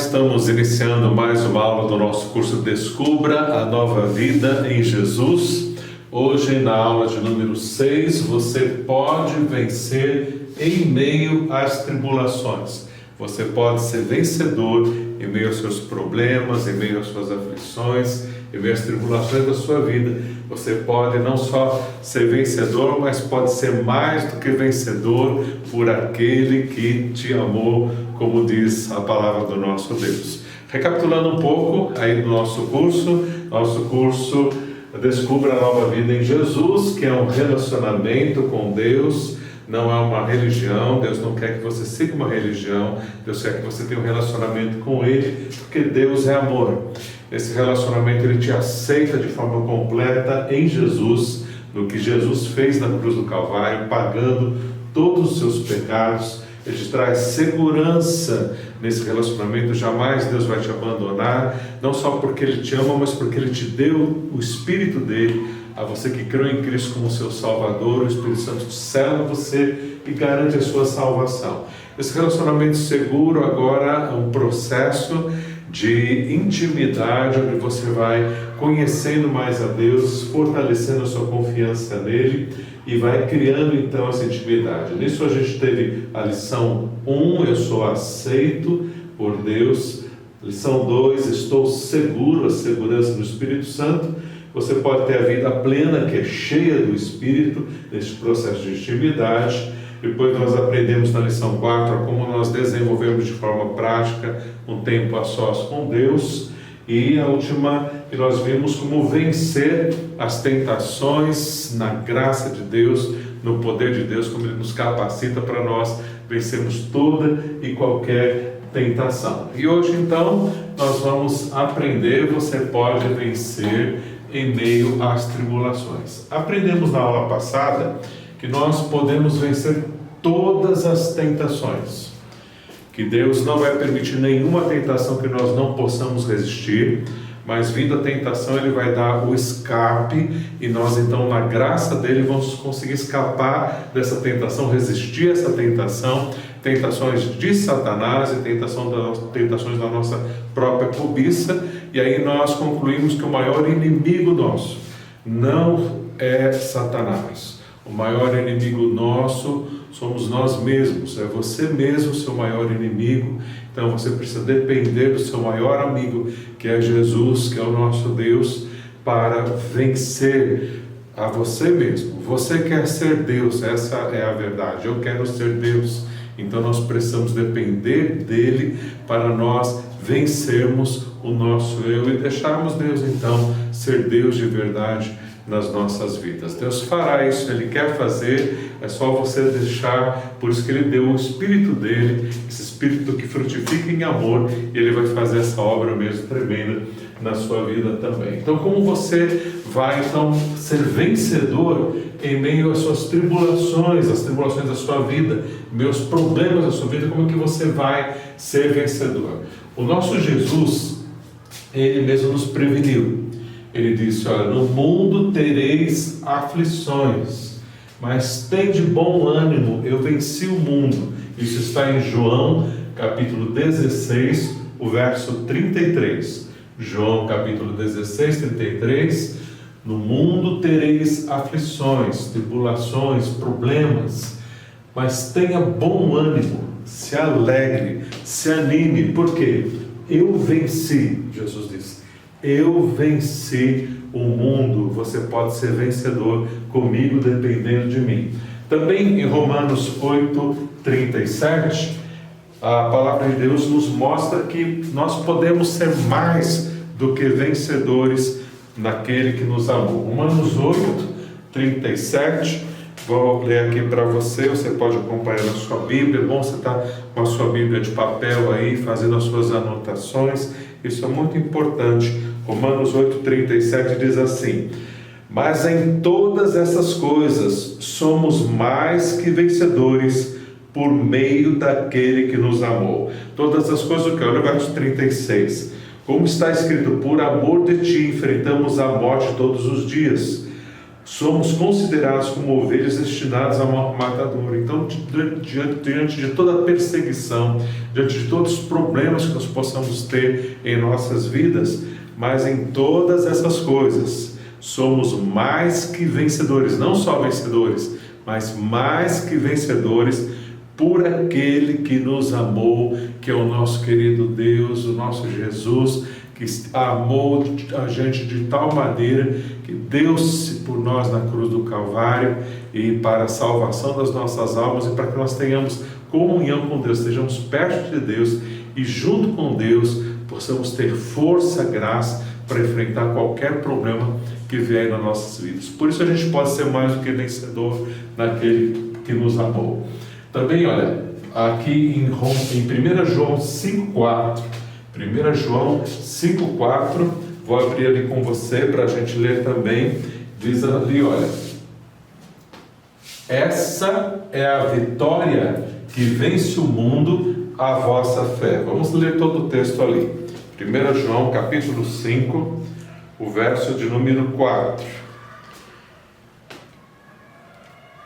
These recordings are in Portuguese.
estamos iniciando mais uma aula do nosso curso Descubra a Nova Vida em Jesus. Hoje, na aula de número 6, você pode vencer em meio às tribulações. Você pode ser vencedor em meio aos seus problemas, em meio às suas aflições, em meio às tribulações da sua vida. Você pode não só ser vencedor, mas pode ser mais do que vencedor por aquele que te amou, como diz a palavra do nosso Deus. Recapitulando um pouco aí do nosso curso Descubra a Nova Vida em Jesus, que é um relacionamento com Deus, não é uma religião. Deus não quer que você siga uma religião, Deus quer que você tenha um relacionamento com Ele, porque Deus é amor. Esse relacionamento Ele te aceita de forma completa em Jesus, no que Jesus fez na cruz do Calvário, pagando todos os seus pecados. Ele te traz segurança nesse relacionamento. Jamais Deus vai te abandonar, não só porque Ele te ama, mas porque Ele te deu o Espírito dele, a você que crê em Cristo como seu Salvador. O Espírito Santo sela você e garante a sua salvação. Esse relacionamento seguro agora é um processo de intimidade, onde você vai conhecendo mais a Deus, fortalecendo a sua confiança nele e vai criando então essa intimidade. Nisso a gente teve a lição 1, eu sou aceito por Deus. Lição 2, estou seguro, a segurança do Espírito Santo. Você pode ter a vida plena, que é cheia do Espírito, neste processo de intimidade. Depois nós aprendemos na lição 4 como nós desenvolvemos de forma prática um tempo a sós com Deus. E a última que nós vimos como vencer as tentações na graça de Deus, no poder de Deus, como Ele nos capacita para nós vencermos toda e qualquer tentação. E hoje então nós vamos aprender, você pode vencer em meio às tribulações. Aprendemos na aula passada que nós podemos vencer todas as tentações, que Deus não vai permitir nenhuma tentação que nós não possamos resistir, mas vindo a tentação Ele vai dar o escape, e nós então na graça dEle vamos conseguir escapar dessa tentação, resistir a essa tentação, tentações de Satanás e tentações da nossa própria cobiça. E aí nós concluímos que o maior inimigo nosso não é Satanás. O maior inimigo nosso somos nós mesmos, é você mesmo o seu maior inimigo. Então você precisa depender do seu maior amigo, que é Jesus, que é o nosso Deus, para vencer a você mesmo. Você quer ser Deus, essa é a verdade. Eu quero ser Deus. Então nós precisamos depender dele para nós vencermos o nosso eu e deixarmos Deus então ser Deus de verdade nas nossas vidas. Deus fará isso, Ele quer fazer, é só você deixar. Por isso que Ele deu o Espírito dele, esse Espírito que frutifica em amor, e Ele vai fazer essa obra mesmo tremenda na sua vida também. Então, como você vai então ser vencedor em meio às suas tribulações, as tribulações da sua vida, meus problemas da sua vida, como que você vai ser vencedor? O nosso Jesus, Ele mesmo nos preveniu. Ele disse, olha, no mundo tereis aflições, mas tende bom ânimo, eu venci o mundo. Isso está em João, capítulo 16, o verso 33. João, capítulo 16, 33. No mundo tereis aflições, tribulações, problemas, mas tenha bom ânimo, se alegre, se anime. Por quê? Eu venci, Jesus disse. Eu venci o mundo. Você pode ser vencedor comigo, dependendo de mim. Também em Romanos 8:37, a palavra de Deus nos mostra que nós podemos ser mais do que vencedores naquele que nos amou. Romanos 8:37, vou ler aqui para você. Você pode acompanhar na sua Bíblia. É bom você estar com a sua Bíblia de papel aí, fazendo as suas anotações. Isso é muito importante. Romanos 8:37 diz assim: mas em todas essas coisas somos mais que vencedores por meio daquele que nos amou. Todas as coisas, o que? Olha o verso 36. Como está escrito, por amor de ti enfrentamos a morte todos os dias. somos considerados como ovelhas destinadas ao matador. Então, diante de toda a perseguição, diante de todos os problemas que nós possamos ter em nossas vidas, mas em todas essas coisas, somos mais que vencedores, não só vencedores, mas mais que vencedores por aquele que nos amou, que é o nosso querido Deus, o nosso Jesus, que amou a gente de tal maneira que deu-se por nós na cruz do Calvário e para a salvação das nossas almas e para que nós tenhamos comunhão com Deus, estejamos perto de Deus e junto com Deus possamos ter força, graça para enfrentar qualquer problema que vier nas nossas vidas. Por isso a gente pode ser mais do que vencedor naquele que nos amou. Também, olha, aqui em 1 João 5,4, 1 João 5,4, vou abrir ali com você para a gente ler também, diz ali, olha, essa é a vitória que vence o mundo, a vossa fé. Vamos ler todo o texto ali. 1 João capítulo 5, o verso de número 4.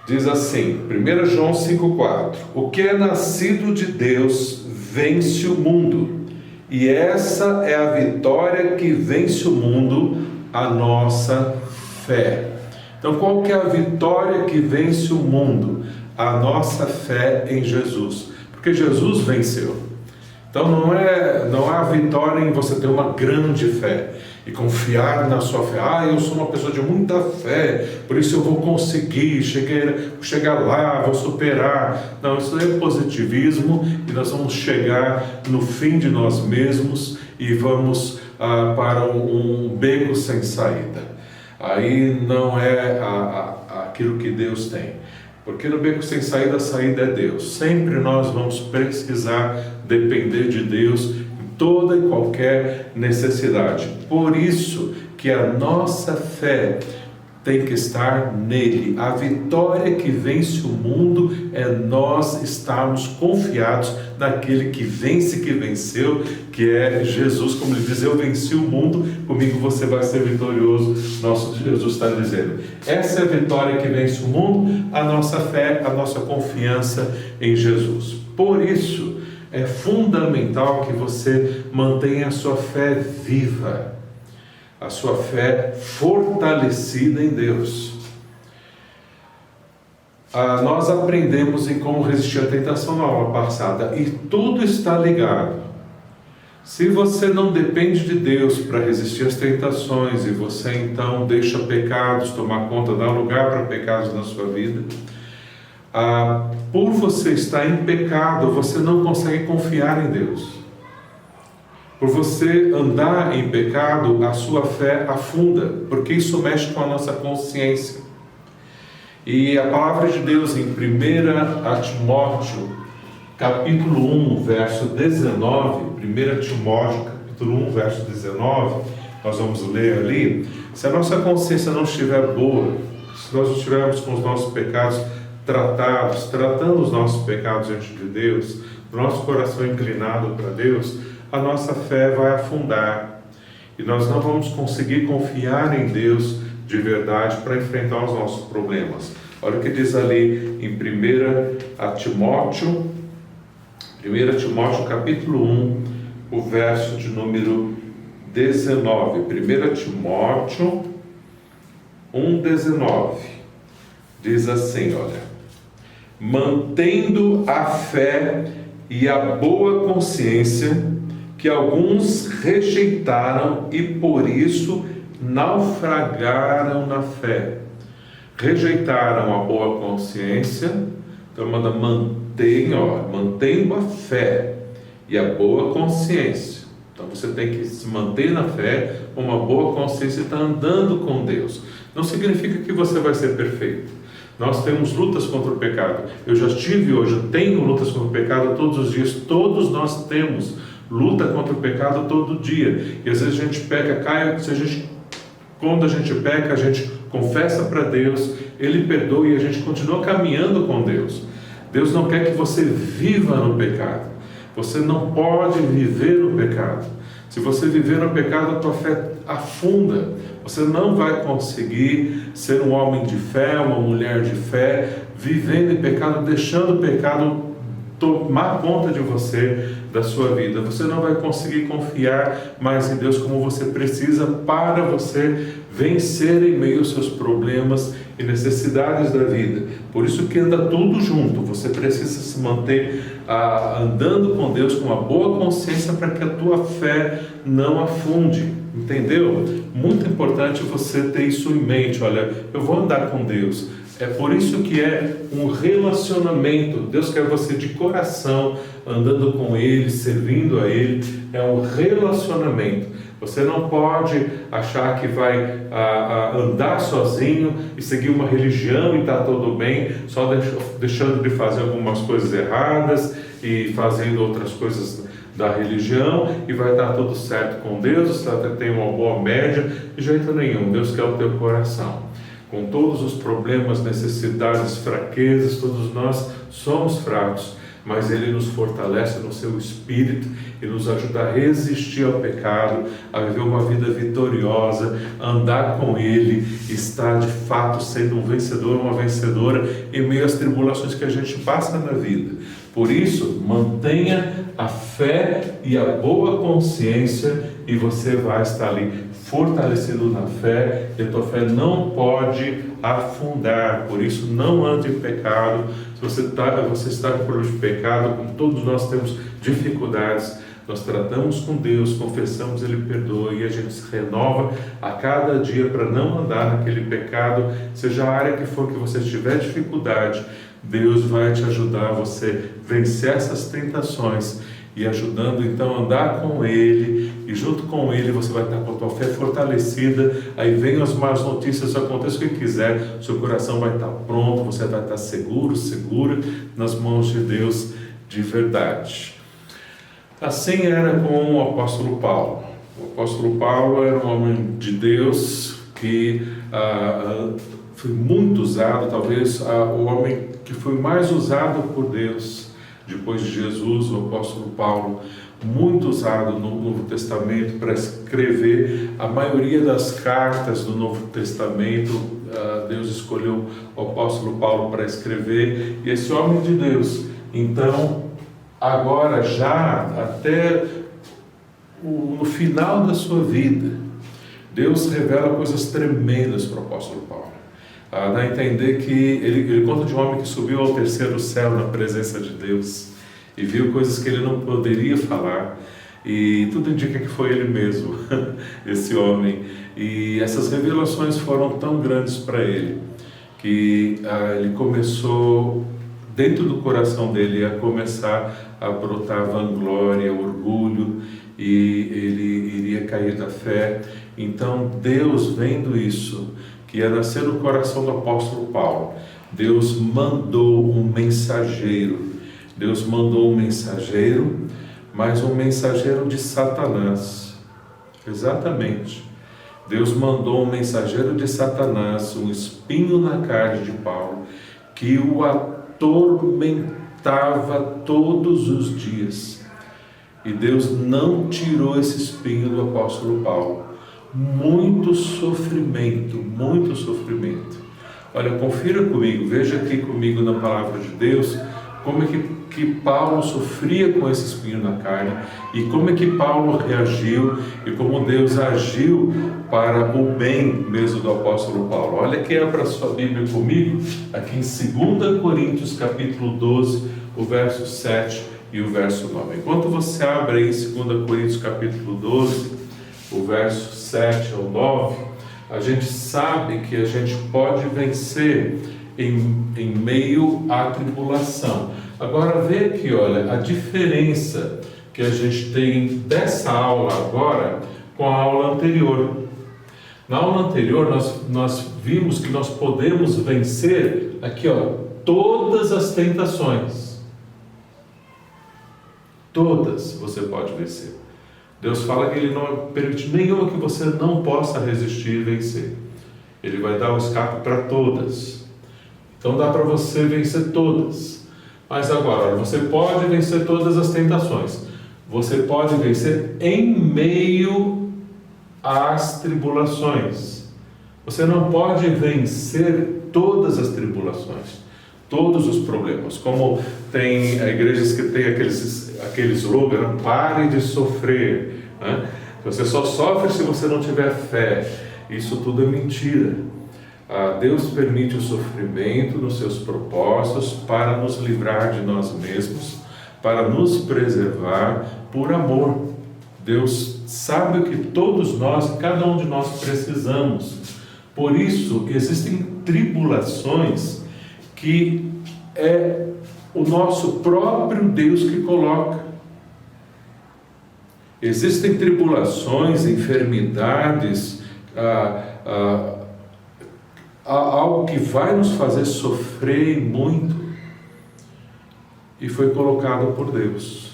Diz assim, 1 João 5,4: o que é nascido de Deus vence o mundo, e essa é a vitória que vence o mundo, a nossa fé. Então, qual que é a vitória que vence o mundo? A nossa fé em Jesus, porque Jesus venceu. Então não há vitória em você ter uma grande fé e confiar na sua fé. Eu sou uma pessoa de muita fé, por isso eu vou conseguir chegar lá, vou superar. Não, isso é positivismo e nós vamos chegar no fim de nós mesmos e vamos para um beco sem saída. Aí não é aquilo que Deus tem. Porque no beco sem saída, a saída é Deus. Sempre nós vamos precisar depender de Deus em toda e qualquer necessidade. Por isso que a nossa fé tem que estar nele. A vitória que vence o mundo é nós estarmos confiados naquele que vence, que venceu, que é Jesus. Como ele diz, eu venci o mundo, comigo você vai ser vitorioso. Nosso Jesus está dizendo. Essa é a vitória que vence o mundo, a nossa fé, a nossa confiança em Jesus. Por isso, é fundamental que você mantenha a sua fé viva, a sua fé fortalecida em Deus. Nós aprendemos em como resistir à tentação na aula passada, e tudo está ligado. Se você não depende de Deus para resistir às tentações, e você então deixa pecados tomar conta, dá lugar para pecados na sua vida, por você estar em pecado, você não consegue confiar em Deus. Por você andar em pecado, a sua fé afunda, porque isso mexe com a nossa consciência. E a palavra de Deus em 1 Timóteo, capítulo 1, verso 19, 1 Timóteo, capítulo 1, verso 19, nós vamos ler ali, se a nossa consciência não estiver boa, se nós não estivermos com os nossos pecados tratados, tratando os nossos pecados diante de Deus, nosso coração inclinado para Deus, a nossa fé vai afundar e nós não vamos conseguir confiar em Deus de verdade para enfrentar os nossos problemas. Olha o que diz ali em 1 Timóteo capítulo 1, o verso de número 19. 1 Timóteo 1,19 diz assim, olha: mantendo a fé e a boa consciência, que alguns rejeitaram e por isso naufragaram na fé. Rejeitaram a boa consciência, então mantenham a fé e a boa consciência. Então você tem que se manter na fé com uma boa consciência e estar andando com Deus. Não significa que você vai ser perfeito. Nós temos lutas contra o pecado. Eu já tive hoje, eu tenho lutas contra o pecado todos os dias. Todos nós temos luta contra o pecado todo dia. E às vezes a gente peca, quando a gente peca, a gente confessa para Deus, Ele perdoa e a gente continua caminhando com Deus. Deus não quer que você viva no pecado. Você não pode viver no pecado. Se você viver no pecado, a tua fé afunda. Você não vai conseguir ser um homem de fé, uma mulher de fé, vivendo em pecado, deixando o pecado tomar conta de você, da sua vida. Você não vai conseguir confiar mais em Deus como você precisa para você vencer em meio aos seus problemas e necessidades da vida. Por isso que anda tudo junto. Você precisa se manter andando com Deus com uma boa consciência para que a tua fé não afunde. Entendeu? Muito importante você ter isso em mente. Olha, eu vou andar com Deus. É por isso que é um relacionamento. Deus quer você de coração, andando com Ele, servindo a Ele. É um relacionamento. Você não pode achar que vai andar sozinho e seguir uma religião e está tudo bem, só deixando de fazer algumas coisas erradas e fazendo outras coisas da religião e vai dar tudo certo com Deus, você tem uma boa média. De jeito nenhum. Deus quer o teu coração. Com todos os problemas, necessidades, fraquezas, todos nós somos fracos, mas Ele nos fortalece no seu espírito e nos ajuda a resistir ao pecado, a viver uma vida vitoriosa, andar com Ele, estar de fato sendo um vencedor, uma vencedora em meio às tribulações que a gente passa na vida. Por isso, mantenha a fé e a boa consciência e você vai estar ali fortalecido na fé, e a tua fé não pode afundar. Por isso, não ande em pecado. Se você está com problema de pecado, como todos nós temos dificuldades, nós tratamos com Deus, confessamos, Ele perdoa e a gente se renova a cada dia para não andar naquele pecado, seja a área que for que você tiver dificuldade. Deus vai te ajudar a você vencer essas tentações e ajudando então a andar com Ele, e junto com Ele você vai estar com a tua fé fortalecida. Aí vem as más notícias, aconteça o que quiser, seu coração vai estar pronto, você vai estar seguro, segura nas mãos de Deus de verdade. Assim era com o apóstolo Paulo. O apóstolo Paulo era um homem de Deus que foi muito usado, talvez o homem que foi mais usado por Deus depois de Jesus, o apóstolo Paulo, muito usado no Novo Testamento para escrever a maioria das cartas do Novo Testamento. Deus escolheu o apóstolo Paulo para escrever, e esse homem de Deus, então, agora já até no final da sua vida, Deus revela coisas tremendas para o apóstolo Paulo. Dá a entender que ele conta de um homem que subiu ao terceiro céu na presença de Deus e viu coisas que ele não poderia falar, e tudo indica que foi ele mesmo, esse homem. E essas revelações foram tão grandes para ele que ele começou, dentro do coração dele, a começar a brotar vanglória, orgulho, e ele iria cair da fé. Então Deus, vendo isso, que ia nascer no coração do apóstolo Paulo, Deus mandou um mensageiro. Deus mandou um mensageiro, mas um mensageiro de Satanás. Exatamente. Deus mandou um mensageiro de Satanás, um espinho na carne de Paulo, que o atormentava todos os dias. E Deus não tirou esse espinho do apóstolo Paulo. Muito sofrimento, muito sofrimento. Olha, confira comigo, veja aqui comigo na palavra de Deus, como é que Paulo sofria com esse espinho na carne, e como é que Paulo reagiu, e como Deus agiu para o bem mesmo do apóstolo Paulo. Olha que abra sua Bíblia comigo, aqui em 2 Coríntios capítulo 12, o verso 7 e o verso 9. Enquanto você abre aí 2 Coríntios capítulo 12, o verso 7 ao 9, a gente sabe que a gente pode vencer em meio à tribulação. Agora vê aqui, olha, a diferença que a gente tem dessa aula agora com a aula anterior. Na aula anterior nós vimos que nós podemos vencer aqui, ó, todas as tentações. Todas você pode vencer. Deus fala que Ele não permite nenhuma que você não possa resistir e vencer. Ele vai dar o escape para todas. Então dá para você vencer todas. Mas agora, você pode vencer todas as tentações. Você pode vencer em meio às tribulações. Você não pode vencer todas as tribulações, todos os problemas. Como tem igrejas que tem aquele slogan, pare de sofrer, né? Você só sofre se você não tiver fé. Isso tudo é mentira. Deus permite o sofrimento nos seus propósitos para nos livrar de nós mesmos, para nos preservar por amor. Deus sabe o que todos nós, cada um de nós precisamos. Por isso, existem tribulações que é o nosso próprio Deus que coloca. Existem tribulações, enfermidades, algo que vai nos fazer sofrer muito, e foi colocado por Deus,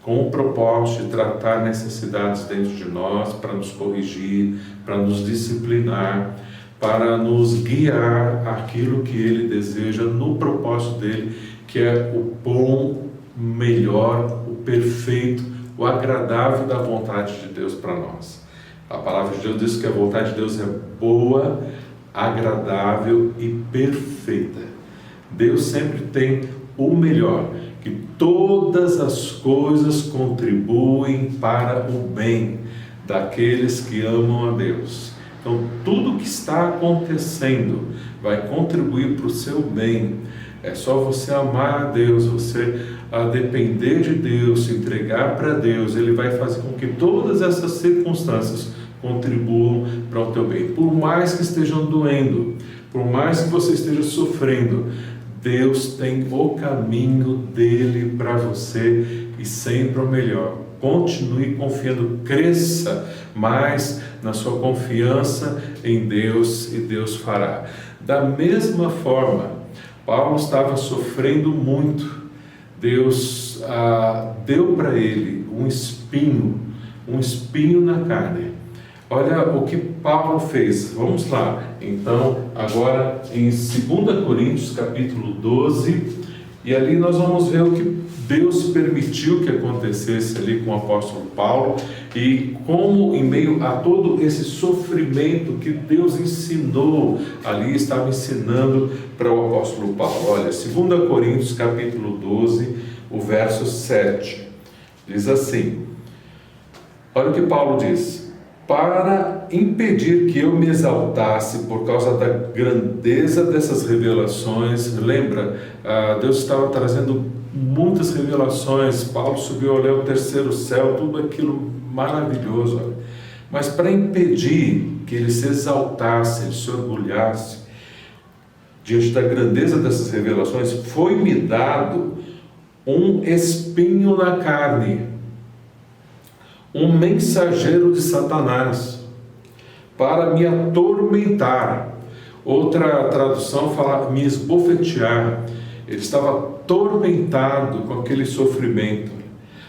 com o propósito de tratar necessidades dentro de nós, para nos corrigir, para nos disciplinar, para nos guiar àquilo que Ele deseja no propósito dEle, que é o bom, melhor, o perfeito, o agradável da vontade de Deus para nós. A palavra de Deus diz que a vontade de Deus é boa, agradável e perfeita. Deus sempre tem o melhor, que todas as coisas contribuem para o bem daqueles que amam a Deus. Então, tudo que está acontecendo vai contribuir para o seu bem. É só você amar a Deus, você depender de Deus, se entregar para Deus. Ele vai fazer com que todas essas circunstâncias contribuam para o teu bem. Por mais que estejam doendo, por mais que você esteja sofrendo, Deus tem o caminho dele para você e sempre o melhor. Continue confiando, cresça mais na sua confiança em Deus, e Deus fará. Da mesma forma, Paulo estava sofrendo muito. Deus deu para ele um espinho na carne. Olha o que Paulo fez. Vamos lá. Então, agora em 2 Coríntios, capítulo 12, e ali nós vamos ver o que Deus permitiu que acontecesse ali com o apóstolo Paulo, e como em meio a todo esse sofrimento que Deus ensinou ali, estava ensinando para o apóstolo Paulo. Olha, 2 Coríntios, capítulo 12, o verso 7, diz assim, olha o que Paulo diz: para impedir que eu me exaltasse por causa da grandeza dessas revelações. Lembra, Deus estava trazendo muitas revelações. Paulo subiu a olhar o terceiro céu, tudo aquilo maravilhoso. Olha. Mas para impedir que ele se exaltasse, ele se orgulhasse diante da grandeza dessas revelações, foi-me dado um espinho na carne, um mensageiro de Satanás, para me atormentar. Outra tradução fala me esbofetear. Ele estava atormentado com aquele sofrimento.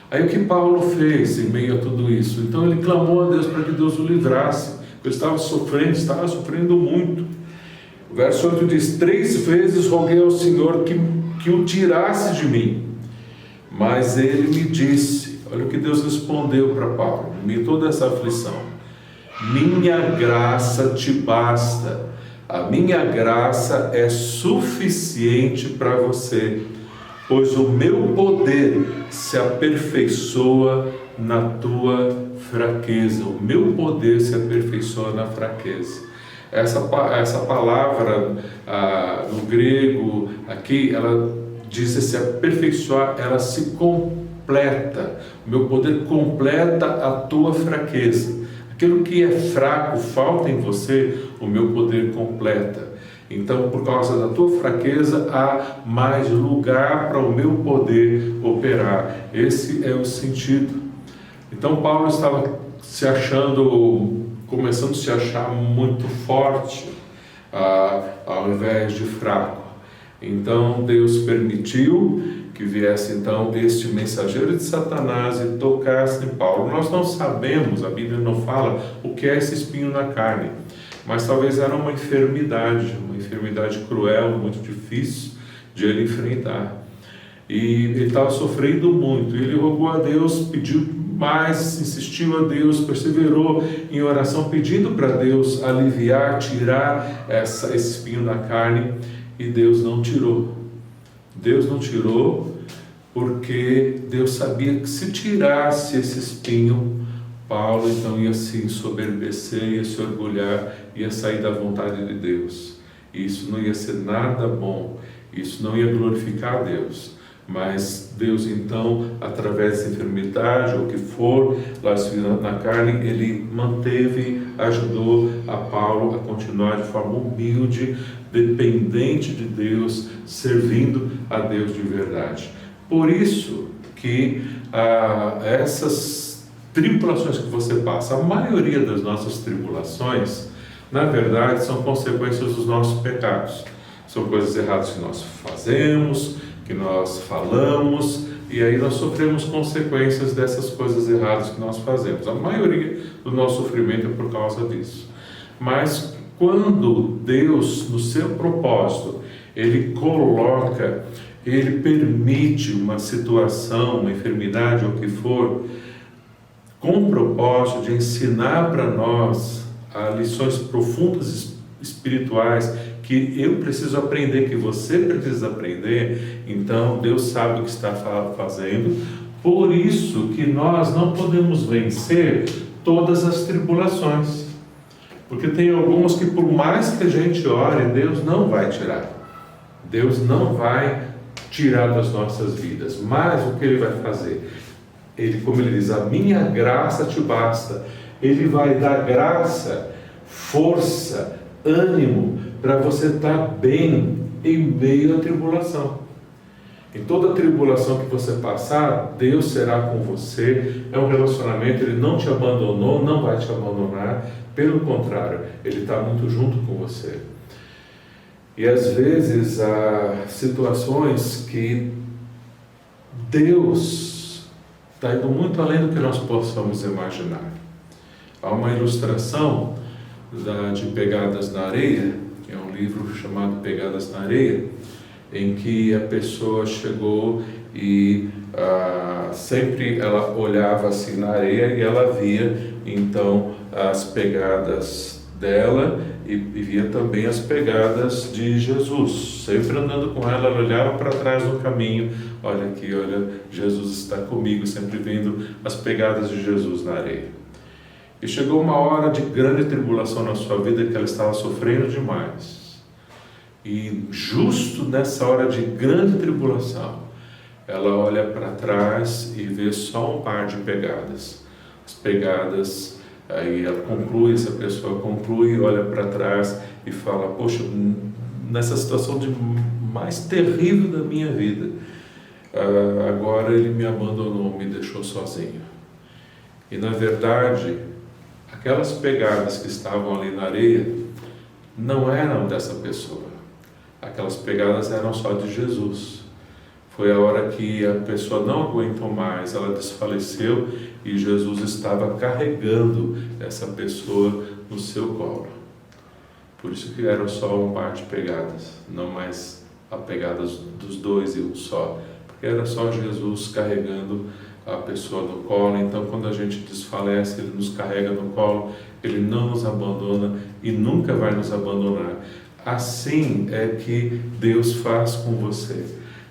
Aí o que Paulo fez em meio a tudo isso? Então ele clamou a Deus para que Deus o livrasse. Ele estava sofrendo muito. O verso 8 diz: 3 vezes roguei ao Senhor que o tirasse de mim, mas ele me disse, olha o que Deus respondeu para Paulo, em meio a toda essa aflição: minha graça te basta, a minha graça é suficiente para você, pois o meu poder se aperfeiçoa na tua fraqueza. O meu poder se aperfeiçoa na fraqueza. Essa palavra no grego aqui, ela diz se aperfeiçoar, ela se completa. O meu poder completa a tua fraqueza. Aquilo que é fraco, falta em você, o meu poder completa. Então, por causa da tua fraqueza, há mais lugar para o meu poder operar. Esse é o sentido. Então, Paulo estava começando a se achar muito forte, ao invés de fraco. Então, Deus permitiu que viesse então este mensageiro de Satanás e tocasse em Paulo. Nós não sabemos, a Bíblia não fala o que é esse espinho na carne, mas talvez era uma enfermidade cruel, muito difícil de ele enfrentar. E ele estava sofrendo muito. Ele rogou a Deus, pediu mais insistiu a Deus, perseverou em oração, pedindo para Deus aliviar, tirar esse espinho da carne, e Deus não tirou. Deus não tirou, porque Deus sabia que se tirasse esse espinho, Paulo então ia se ensoberbecer, ia se orgulhar, ia sair da vontade de Deus. E isso não ia ser nada bom, isso não ia glorificar a Deus. Mas Deus então, através dessa enfermidade, ou o que for, lá na carne, Ele manteve, ajudou a Paulo a continuar de forma humilde, dependente de Deus, servindo a Deus de verdade. Por isso que essas tribulações que você passa, a maioria das nossas tribulações, na verdade, são consequências dos nossos pecados. São coisas erradas que nós fazemos, que nós falamos, e aí nós sofremos consequências dessas coisas erradas que nós fazemos. A maioria do nosso sofrimento é por causa disso. Mas quando Deus, no seu propósito, Ele coloca, Ele permite uma situação, uma enfermidade ou o que for, com o propósito de ensinar para nós lições profundas espirituais que eu preciso aprender, que você precisa aprender, então Deus sabe o que está fazendo. Por isso que nós não podemos vencer todas as tribulações, porque tem algumas que por mais que a gente ore, Deus não vai tirar. Deus não vai tirar das nossas vidas, mas o que Ele vai fazer? Ele, como Ele diz, a minha graça te basta. Ele vai dar graça, força, ânimo, para você estar bem em meio à tribulação. Em toda tribulação que você passar, Deus será com você. É um relacionamento, Ele não te abandonou, não vai te abandonar. Pelo contrário, Ele está muito junto com você. E às vezes há situações que Deus está indo muito além do que nós possamos imaginar. Há uma ilustração de Pegadas na Areia, que é um livro chamado Pegadas na Areia, em que a pessoa chegou e sempre ela olhava assim na areia e ela via então as pegadas dela e via também as pegadas de Jesus. Sempre andando com ela, ela olhava para trás no caminho, olha aqui, olha, Jesus está comigo, sempre vendo as pegadas de Jesus na areia. E chegou uma hora de grande tribulação na sua vida que ela estava sofrendo demais. E justo nessa hora de grande tribulação, ela olha para trás e vê só um par de pegadas. As pegadas, aí ela conclui, essa pessoa conclui, olha para trás e fala, poxa, nessa situação mais terrível da minha vida, agora Ele me abandonou, me deixou sozinho. E na verdade, aquelas pegadas que estavam ali na areia não eram dessa pessoa. Aquelas pegadas eram só de Jesus. Foi a hora que a pessoa não aguentou mais, ela desfaleceu e Jesus estava carregando essa pessoa no seu colo. Por isso que era só um par de pegadas, não mais a pegada dos dois e um só, porque era só Jesus carregando a pessoa no colo. Então quando a gente desfalece, Ele nos carrega no colo, Ele não nos abandona e nunca vai nos abandonar. Assim é que Deus faz com você.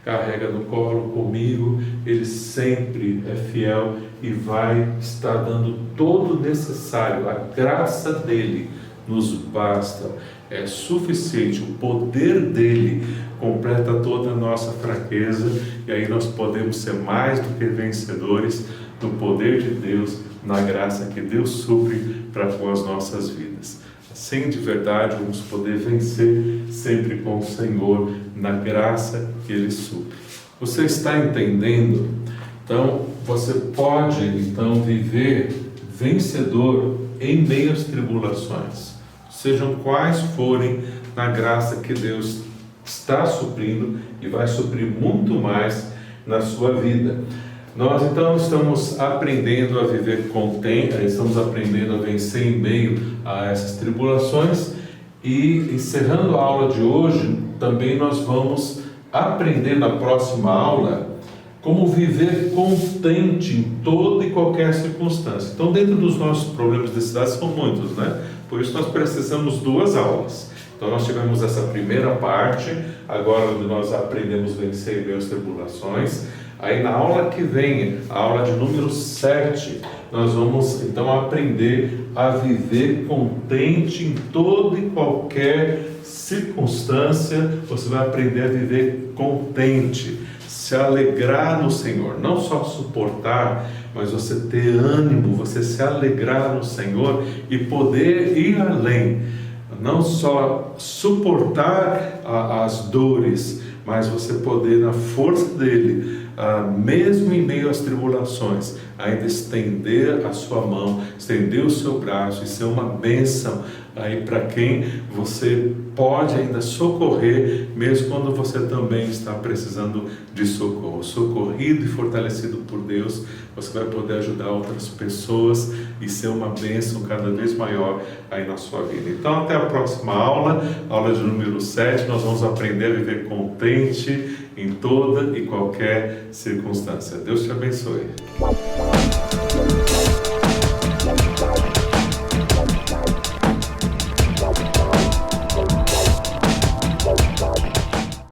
Carrega no colo comigo, Ele sempre é fiel e vai estar dando todo o necessário. A graça dEle nos basta, é suficiente, o poder dEle completa toda a nossa fraqueza, e aí nós podemos ser mais do que vencedores no poder de Deus, na graça que Deus supre para com as nossas vidas. Assim, de verdade, vamos poder vencer sempre com o Senhor, na graça que Ele supre. Você está entendendo? Então, você pode então viver vencedor em meio às tribulações, sejam quais forem, na graça que Deus está suprindo e vai suprir muito mais na sua vida. Nós então estamos aprendendo a viver contente, estamos aprendendo a vencer em meio a essas tribulações, e encerrando a aula de hoje, também nós vamos aprender na próxima aula como viver contente em toda e qualquer circunstância. Então, dentro dos nossos problemas de cidade são muitos, né? Por isso nós precisamos 2 aulas. Então nós tivemos essa primeira parte, agora onde nós aprendemos a vencer bem as tribulações. Aí na aula que vem, a aula de número 7, nós vamos então aprender a viver contente em toda e qualquer circunstância. Você vai aprender a viver contente, se alegrar no Senhor, não só suportar, mas você ter ânimo, você se alegrar no Senhor e poder ir além. Não só suportar as dores, mas você poder, na força dele, mesmo em meio às tribulações, ainda estender a sua mão, estender o seu braço e ser uma bênção aí para quem você pode ainda socorrer, mesmo quando você também está precisando de socorro. Socorrido e fortalecido por Deus, você vai poder ajudar outras pessoas e ser uma bênção cada vez maior aí na sua vida. Então, até a próxima aula, aula de número 7, nós vamos aprender a viver contente em toda e qualquer circunstância. Deus te abençoe.